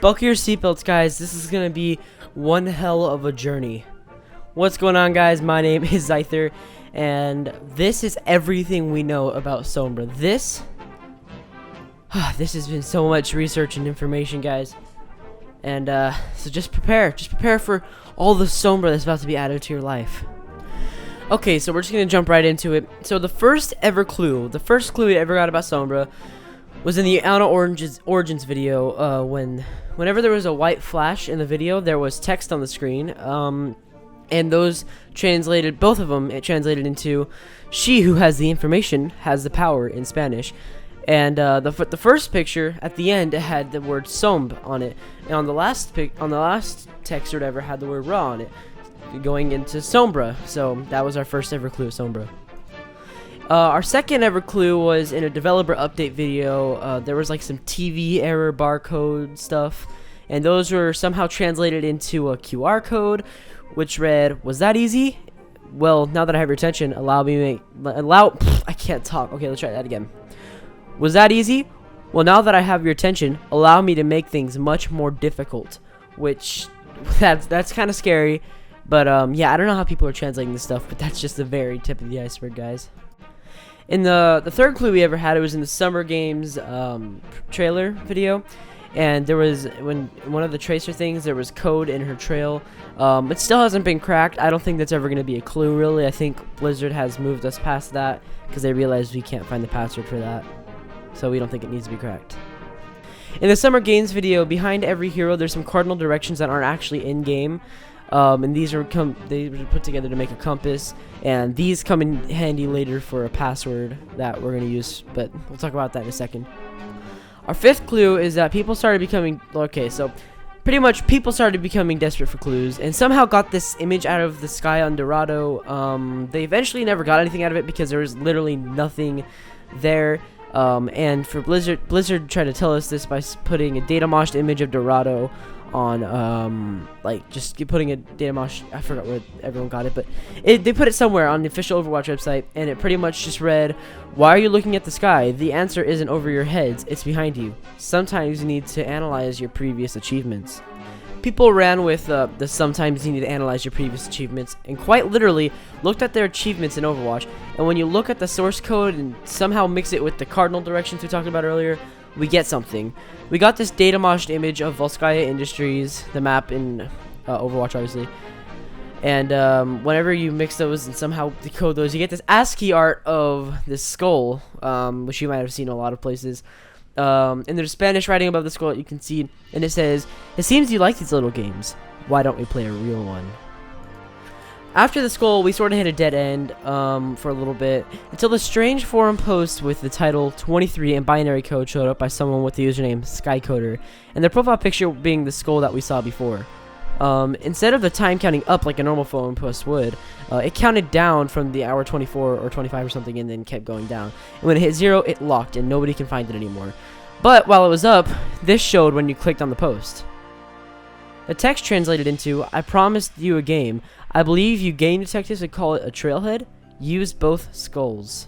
Buckle your seatbelts, guys. This is gonna be one hell of a journey. What's going on, guys? My name is Zyther, and this is everything we know about Sombra. This has been so much research and information, guys. And so just prepare for all the Sombra that's about to be added to your life. Okay, so we're just gonna jump right into it. So the first clue we ever got about Sombra was in the Anna Origins video. Whenever there was a white flash in the video, there was text on the screen. And those translated, both of them, it translated into "She who has the information has the power" in Spanish. And the first picture at the end, it had the word "Somb" on it, and on the last text or whatever had the word "Ra" on it, going into Sombra. So that was our first ever clue of Sombra. Our second ever clue was in a developer update video. There was like some TV error barcode stuff, and those were somehow translated into a QR code, which read, "Was that easy? Well, now that I have your attention, I can't talk. Okay, let's try that again. Was that easy? Well, now that I have your attention, allow me to make things much more difficult." Which, that's kind of scary. But, yeah, I don't know how people are translating this stuff, but that's just the very tip of the iceberg, guys. In the third clue we ever had, it was in the Summer Games trailer video. And there was, when one of the tracer things, there was code in her trail. It still hasn't been cracked. I don't think that's ever going to be a clue, really. I think Blizzard has moved us past that because they realized we can't find the password for that. So we don't think it needs to be cracked. In the Summer Games video, behind every hero, there's some cardinal directions that aren't actually in-game. And these are they were put together to make a compass, and these come in handy later for a password that we're going to use, but we'll talk about that in a second. Our fifth clue is that people started becoming, pretty much people started becoming desperate for clues, and somehow got this image out of the sky on Dorado. They eventually never got anything out of it because there was literally nothing there. And for Blizzard tried to tell us this by putting a data moshed image of Dorado on, just putting a data mosh. I forgot where everyone got it, but they put it somewhere on the official Overwatch website, and it pretty much just read, "Why are you looking at the sky? The answer isn't over your heads, it's behind you. Sometimes you need to analyze your previous achievements." People ran with the "sometimes you need to analyze your previous achievements," and quite literally looked at their achievements in Overwatch. And when you look at the source code and somehow mix it with the cardinal directions we talked about earlier, we get something. We got this data moshed image of Volskaya Industries, the map in Overwatch, obviously. And whenever you mix those and somehow decode those, you get this ASCII art of this skull, which you might have seen in a lot of places. And there's Spanish writing above the skull that you can see, and it says, "It seems you like these little games. Why don't we play a real one?" After the skull, we sort of hit a dead end for a little bit, until the strange forum post with the title 23 and binary code showed up by someone with the username Skycoder, and their profile picture being the skull that we saw before. Instead of the time counting up like a normal forum post would, it counted down from the hour 24 or 25 or something, and then kept going down. And when it hit 0, it locked, and nobody can find it anymore. But while it was up, this showed when you clicked on the post. The text translated into, "I promised you a game. I believe you game detectives would call it a trailhead. Use both skulls."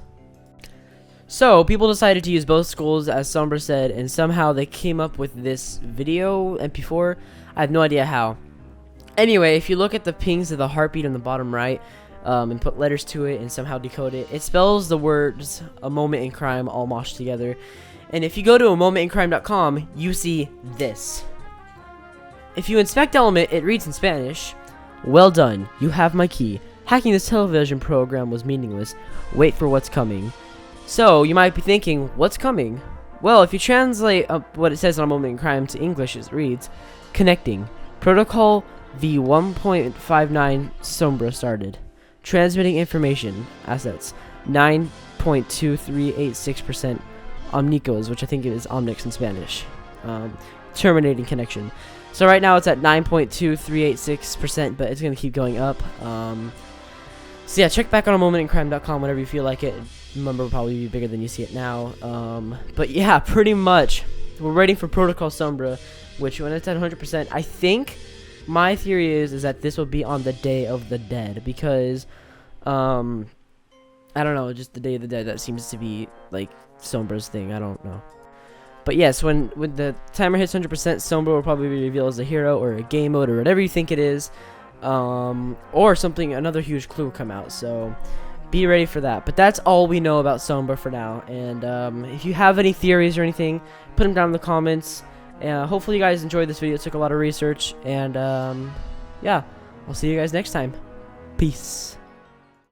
So people decided to use both skulls, as Sombra said, and somehow they came up with this video MP4. I have no idea how. Anyway, if you look at the pings of the heartbeat on the bottom right, and put letters to it and somehow decode it, it spells the words "a moment in crime" all moshed together. And if you go to momentincrime.com, you see this. If you inspect element, it reads in Spanish, "Well done, you have my key. Hacking this television program was meaningless. Wait for what's coming." So, you might be thinking, what's coming? Well, if you translate what it says on Moment in Crime to English, it reads, "Connecting. Protocol v1.59 Sombra started. Transmitting information. Assets. 9.2386% Omnicos," which I think is Omnix in Spanish. Terminating connection. So right now it's at 9.2386%, but it's going to keep going up. So yeah, check back on momentincrime.com whenever you feel like it. The number will probably be bigger than you see it now. But yeah, pretty much. We're waiting for Protocol Sombra, which when it's at 100%, I think my theory is that this will be on the Day of the Dead, because I don't know, just the Day of the Dead, that seems to be like Sombra's thing. I don't know. But yes, when the timer hits 100%, Sombra will probably be revealed as a hero or a game mode or whatever you think it is, or something. Another huge clue will come out. So be ready for that. But that's all we know about Sombra for now. And if you have any theories or anything, put them down in the comments. Hopefully you guys enjoyed this video. It took a lot of research. And yeah, I'll see you guys next time. Peace.